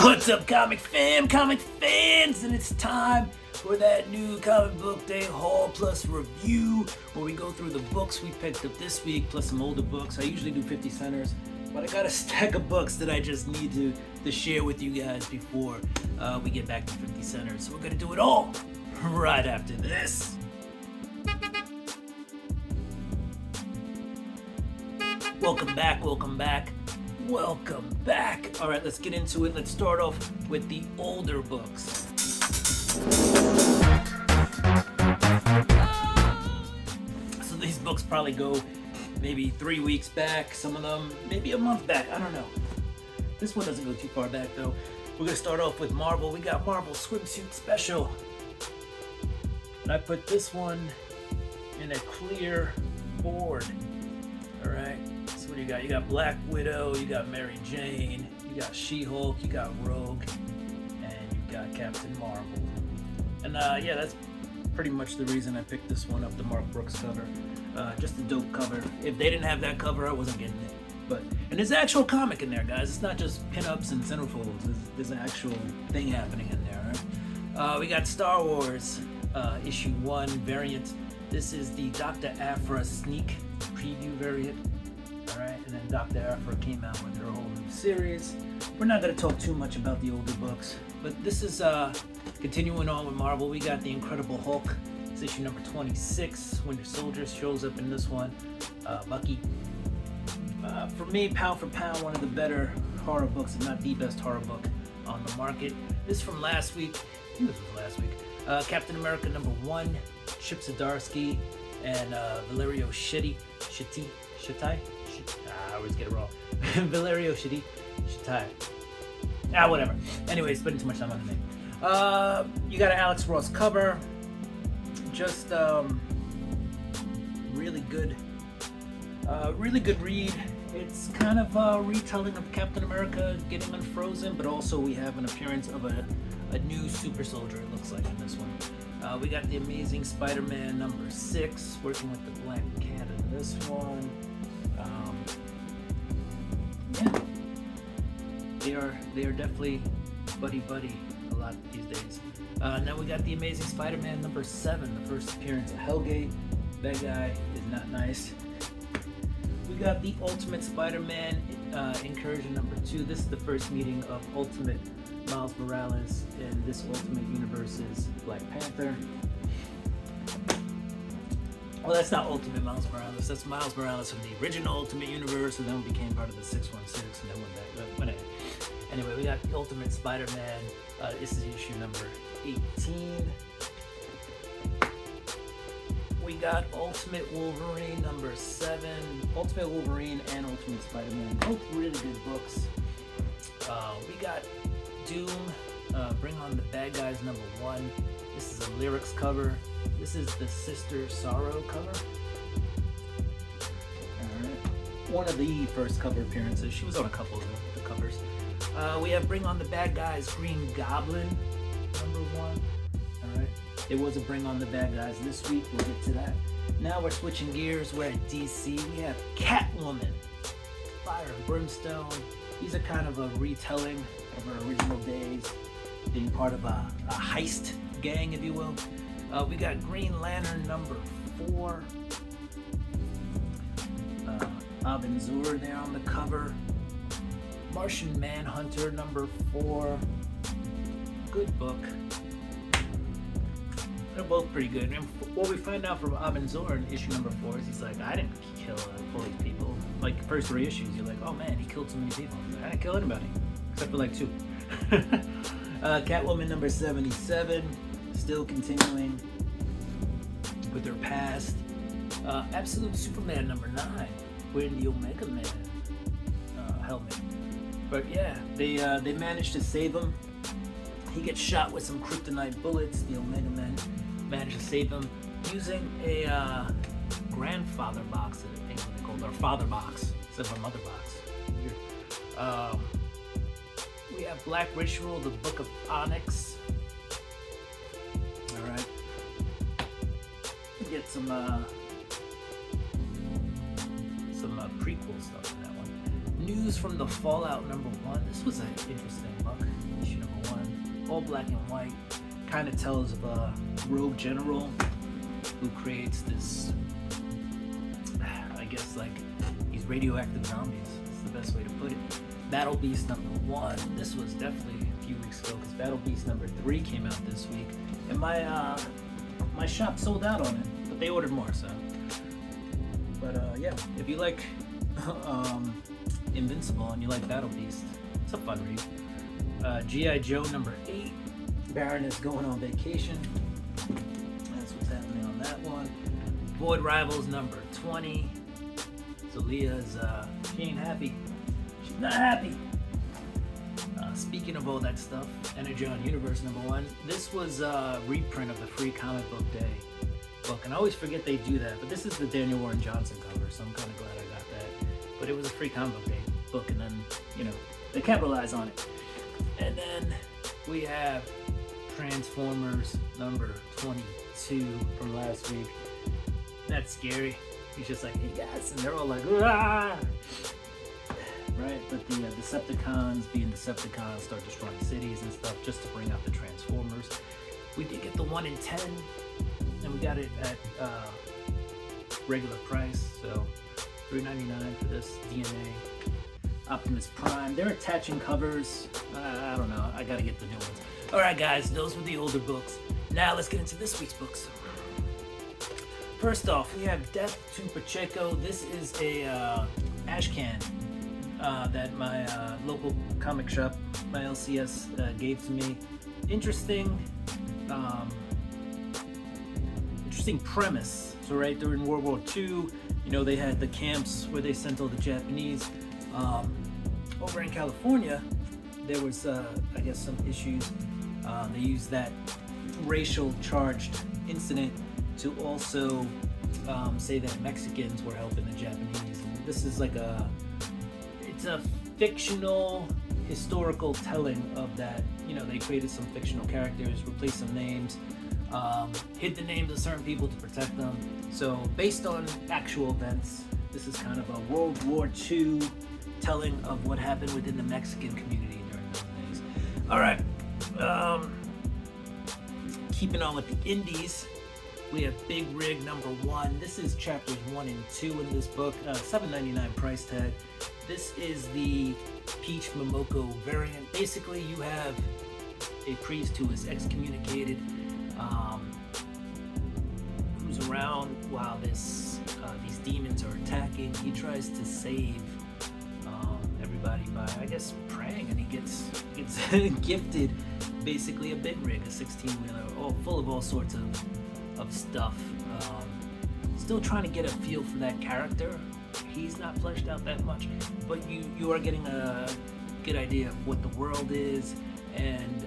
What's up, comic fans, and it's time for that new Comic Book Day haul plus review, where we go through the books we picked up this week, plus some older books. I usually do 50 centers, but I got a stack of books that I just need to share with you guys before we get back to 50 centers. So we're gonna do it all right after this. Welcome back. All right, let's get into it. Let's start off with the older books. So these books probably go maybe 3 weeks back, some of them maybe a month back, I don't know. This one doesn't go too far back though. We're gonna start off with Marvel. We got Marvel Swimsuit Special. And I put this one in a clear board. All right. So what do you got? You got Black Widow, you got Mary Jane, you got She-Hulk, you got Rogue, and you got Captain Marvel. And yeah, that's pretty much the reason I picked this one up, the Mark Brooks cover. Just a dope cover. If they didn't have that cover, I wasn't getting it. And there's an actual comic in there, guys. It's not just pinups and centerfolds. There's an actual thing happening in there, right? We got Star Wars, issue 1 variant. This is the Dr. Aphra sneak preview variant. Alright, and then Dr. Aphra came out with her whole new series. We're not going to talk too much about the older books, but this is continuing on with Marvel. We got the Incredible Hulk. It's issue number 26. Winter Soldier shows up in this one. Bucky. For me, pound for pound, one of the better horror books, if not the best horror book on the market. This from last week. I think this was last week. Captain America number 1. Chip Zdarsky and Valerio Shitti. I always get it wrong. Valerio Shitti. Whatever. Anyway, spending too much time on the name. You got an Alex Ross cover. Just really good read. It's kind of a retelling of Captain America getting unfrozen, but also we have an appearance of a new super soldier, it looks like, in this one. We got the Amazing Spider-Man number 6, working with the Black Cat in this one. Yeah, they are definitely buddy a lot these days. Now we got the Amazing Spider-Man number 7, the first appearance of Hellgate. That guy is not nice. We got the Ultimate Spider-Man incursion number 2. This is the first meeting of Ultimate Miles Morales in this Ultimate Universe's Black Panther. Well, that's not Ultimate Miles Morales. That's Miles Morales from the original Ultimate Universe, and then became part of the 616, and then went back. Anyway, we got the Ultimate Spider-Man. This is issue number 18. We got Ultimate Wolverine number 7. Ultimate Wolverine and Ultimate Spider-Man, both really good books. We got Doom, Bring On the Bad Guys number 1. This is a lyrics cover. This is the Sister Sorrow cover. Alright. One of the first cover appearances. She was on a couple of the covers. We have Bring On the Bad Guys, Green Goblin number 1. Alright. There was a Bring On the Bad Guys this week. We'll get to that. Now we're switching gears. We're at DC. We have Catwoman, Fire and Brimstone. These are kind of a retelling of her original days, being part of a heist gang, if you will. We got Green Lantern number 4. Abin Zur there on the cover. Martian Manhunter number 4. Good book. They're both pretty good. And what we find out from Abin Zur in issue number 4 is he's like, I didn't kill all these people. Like, the first 3 issues, you're like, oh man, he killed so many people. He's like, I didn't kill anybody, except for like 2. Catwoman number 77, still continuing with her past. Absolute Superman number 9, wearing the Omega Man helmet. But yeah, they managed to save him. He gets shot with some kryptonite bullets. The Omega Man managed to save him using a grandfather box, I think what they call it, or father box instead of a mother box. Weird. We have Black Ritual, the Book of Onyx. All right. We get some prequel stuff in that one. News from the Fallout number 1. This was an interesting book. all black and white. Kind of tells of a rogue general who creates this, I guess, like these radioactive zombies. That's the best way to put it. Battle Beast #1. This was definitely a few weeks ago because Battle Beast #3 came out this week, and my shop sold out on it, but they ordered more. So, but yeah, if you like Invincible and you like Battle Beast, it's a fun read. G.I. Joe #8. Baron is going on vacation. That's what's happening on that one. Void Rivals #20. So Leah's she ain't happy. She's not happy. Speaking of all that stuff, Energon Universe #1. This was a reprint of the Free Comic Book Day book, and I always forget they do that. But this is the Daniel Warren Johnson cover, so I'm kind of glad I got that. But it was a Free Comic Book Day book, and then they capitalize on it. And then we have Transformers #22 from last week. That's scary. He's just like, hey guys, and they're all like, ah! Right? But the Decepticons, being Decepticons, start destroying cities and stuff just to bring out the Transformers. We did get the 1 in 10, and we got it at regular price, so $3.99 for this DNA. Optimus Prime. They're attaching covers. I don't know. I gotta get the new ones. Alright guys, those were the older books. Now let's get into this week's books. First off, we have Death to Pacheco. This is a ash can that my local comic shop, my LCS, gave to me. Interesting premise. So right during World War II, they had the camps where they sent all the Japanese. Over in California, there was, I guess, some issues. They used that racial charged incident to also say that Mexicans were helping the Japanese. And this is like it's a fictional historical telling of that. They created some fictional characters, replaced some names, hid the names of certain people to protect them. So based on actual events, this is kind of a World War II telling of what happened within the Mexican community during those days. All right. Keeping on with the indies, we have Big Rig #1. This is chapters 1 and 2 in this book. $7.99 price tag. This is the Peach Momoko variant. Basically, you have a priest who is excommunicated, who's around while these demons are attacking. He tries to save everybody by, I guess, praying, and he gets gifted basically a big rig, a 16-wheeler, all full of all sorts of stuff. Still trying to get a feel for that character. He's not fleshed out that much, but you are getting a good idea of what the world is, and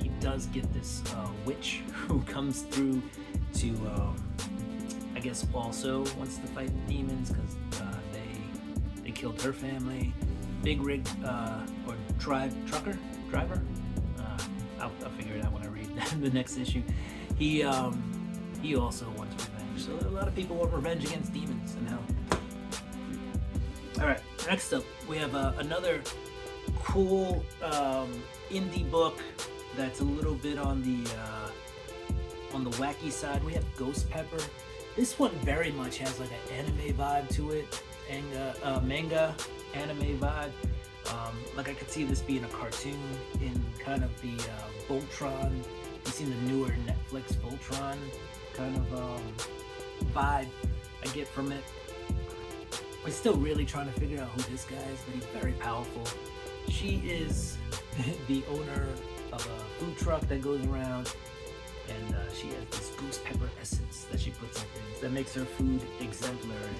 he does get this witch who comes through to, I guess, also wants to fight demons because they killed her family. Big Rig or driver. I'll figure it out when I read the next issue. He also wants revenge. So a lot of people want revenge against demons in hell. All right, next up we have another cool indie book that's a little bit on the wacky side. We have Ghost Pepper. This one very much has like an anime vibe to it, and manga anime vibe. Like I could see this being a cartoon in kind of the Voltron. You've seen the newer Netflix Voltron kind of vibe I get from it. We're still really trying to figure out who this guy is, but he's very powerful. She is the owner of a food truck that goes around, and she has this goose pepper essence that she puts in things that makes her food exemplary.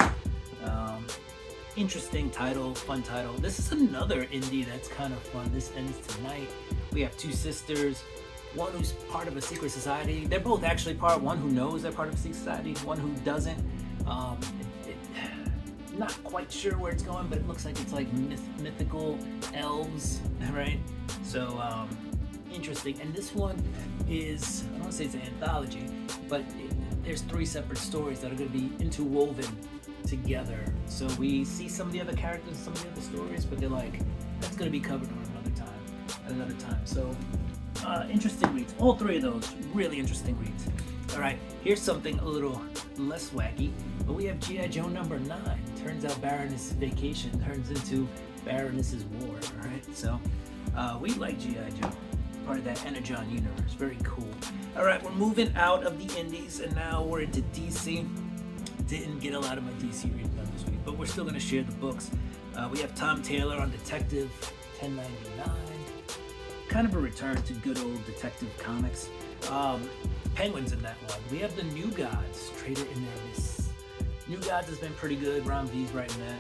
Interesting title, fun title. This is another indie that's kind of fun. This ends tonight. We have two sisters, one who's part of a secret society. They're both actually part. One who knows they're part of a secret society, one who doesn't. Not quite sure where it's going, but it looks like it's like mythical elves, right? So interesting. And this one is, I don't want to say it's an anthology, but there's 3 separate stories that are going to be interwoven together. So we see some of the other characters and some of the other stories, but they're like, that's going to be covered on another time. So interesting reads. All three of those really interesting reads. All right, here's something a little less wacky, but we have G.I. Joe number 9. Turns out Baroness Vacation turns into Baroness's War. All right, so we like G.I. Joe, part of that Energon universe. Very cool. All right, we're moving out of the indies, and now we're into DC. Didn't get a lot of my DC reading done this week, but we're still going to share the books. We have Tom Taylor on Detective 1099. Kind of a return to good old Detective Comics. Penguin's in that one. We have the New Gods, Traitor in Their Mists. New Gods has been pretty good. Ron V's writing that.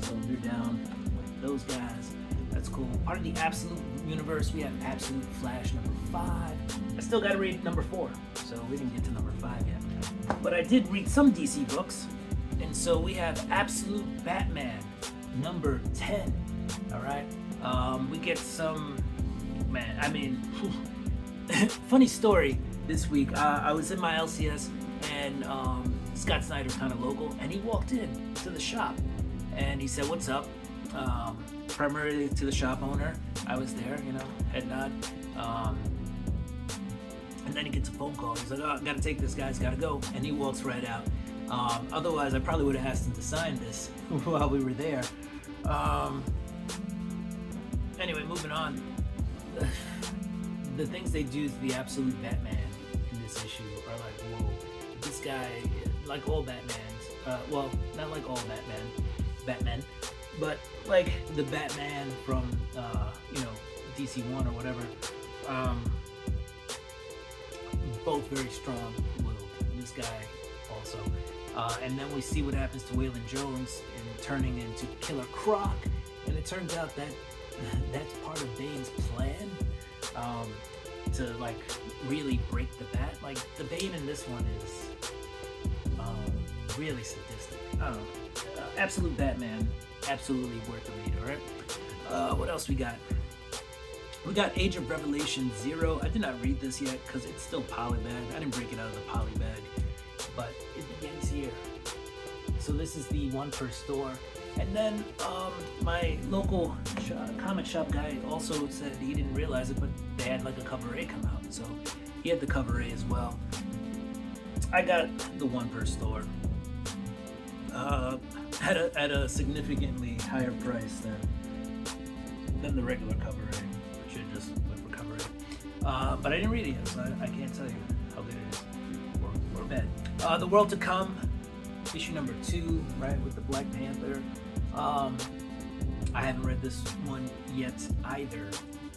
So you're down with those guys. That's cool. Part of the Absolute universe, we have Absolute Flash number 5. I still got to read number 4, so we didn't get to number 5 yet. But I did read some DC books, and so we have Absolute Batman number 10. All right. We get some, man, I mean, funny story this week. I was in my LCS, and Scott Snyder's kind of local, and he walked in to the shop, and he said, "What's up?" Primarily to the shop owner. I was there, you know, head nod. And then he gets a phone call. He's like, "Oh, I gotta take this, guys, gotta go." And he walks right out. Otherwise, I probably would have asked him to sign this while we were there. Anyway, moving on. The things they do to the Absolute Batman in this issue are like, whoa. This guy, like all Batmans, well, not like all Batmen, but like the Batman from, you know, DC 1 or whatever, both very strong-willed. This guy also. And then we see what happens to Waylon Jones in turning into Killer Croc, and it turns out that that's part of Bane's plan, to like really break the Bat. Like the Bane in this one is really sadistic. I don't know. Absolute Batman, absolutely worth the read. All right. What else we got? We got Age of Revelation 0. I did not read this yet because it's still polybag. I didn't break it out of the polybag, but it begins here. So this is the one per store. And then my local comic shop guy also said he didn't realize it, but they had like a cover A come out. So he had the cover A as well. I got the one per store at a significantly higher price than the regular cover A. I should have just went for cover A. But I didn't read it yet, so I can't tell you how good it is or bad. The World to Come, issue number 2, right, with the Black Panther. I haven't read this one yet either,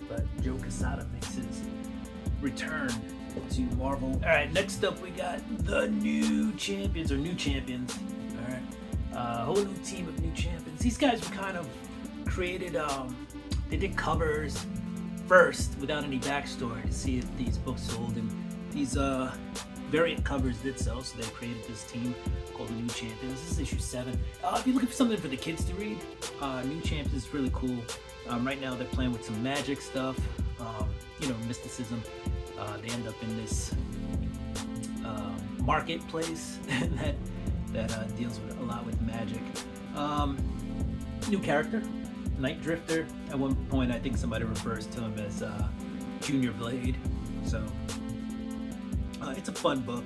but Joe Quesada makes his return to Marvel. All right, next up we got the New Champions. All right, a whole new team of new champions. These guys were kind of created. They did covers first without any backstory to see if these books sold, and these variant covers did sell, so they created this team called the New Champions. This is issue 7. If you're looking for something for the kids to read, New Champions is really cool. Right now they're playing with some magic stuff, you know, mysticism. They end up in this marketplace that deals with a lot with magic. New character, Night Drifter. At one point, I think somebody refers to him as Junior Blade. So it's a fun book.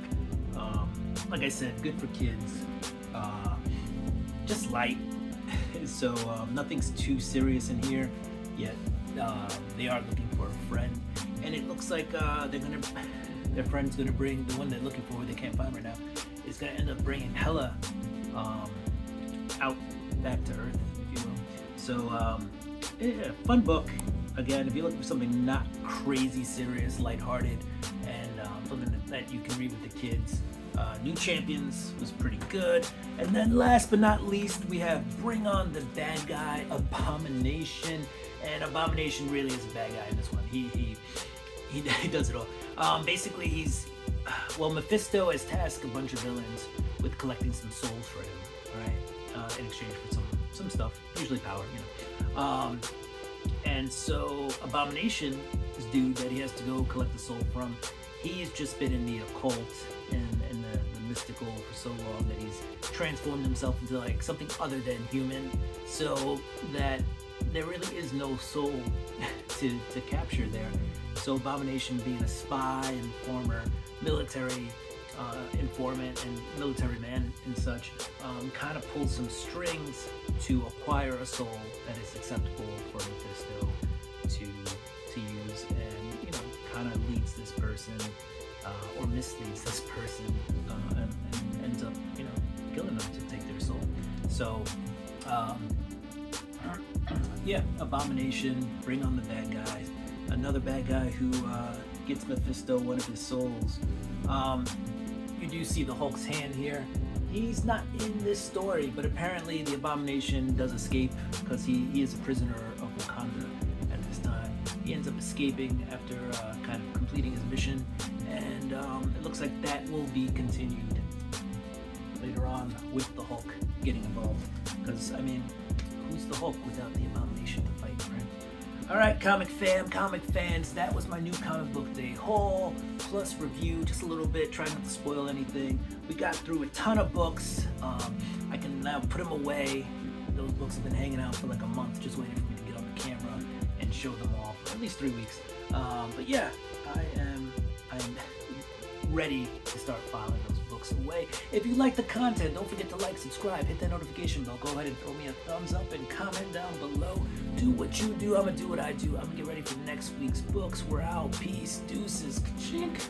Like I said, good for kids. Just light. So nothing's too serious in here, yet they are looking for a friend, and it looks like their friend's gonna bring the one they're looking for, they can't find right now, is gonna end up bringing Hela out back to Earth, if you will. So yeah, fun book. Again, if you're looking for something not crazy serious, lighthearted, and something that you can read with the kids, New Champions was pretty good. And then last but not least, we have Bring On the Bad Guy, Abomination. And Abomination really is a bad guy in this one. He does it all. Basically, Mephisto has tasked a bunch of villains with collecting some souls for him, right? In exchange for some stuff, usually power, you know. And so Abomination, this dude that he has to go collect the soul from, he's just been in the occult and the mystical for so long that he's transformed himself into like something other than human, so that there really is no soul to capture there. So Abomination, being a spy and former military informant and military man and such, kind of pulls some strings to acquire a soul that is acceptable for Mephisto to use, and kind of leads this person or misleads this person and ends up killing them to take their soul. So yeah, Abomination, bring on the bad guys. Another bad guy who gets Mephisto one of his souls. You do see the Hulk's hand here. He's not in this story, but apparently the Abomination does escape because he is a prisoner of Wakanda at this time. He ends up escaping after kind of completing his mission, and it looks like that will be continued later on with the Hulk getting involved. Because, I mean, who's the Hulk without the Abomination to fight, right? Alright, comic fans, that was my new comic book day haul, plus review, just a little bit, trying not to spoil anything. We got through a ton of books. I can now put them away. Those books have been hanging out for like a month, just waiting for me to get on the camera and show them all for at least 3 weeks. But yeah, I'm ready to start filing those books away. If you like the content, don't forget to like, subscribe, hit that notification bell. Go ahead and throw me a thumbs up and comment down below. Do what you do. I'm gonna do what I do. I'm gonna get ready for next week's books. We're out. Peace. Deuces. Ka-chink.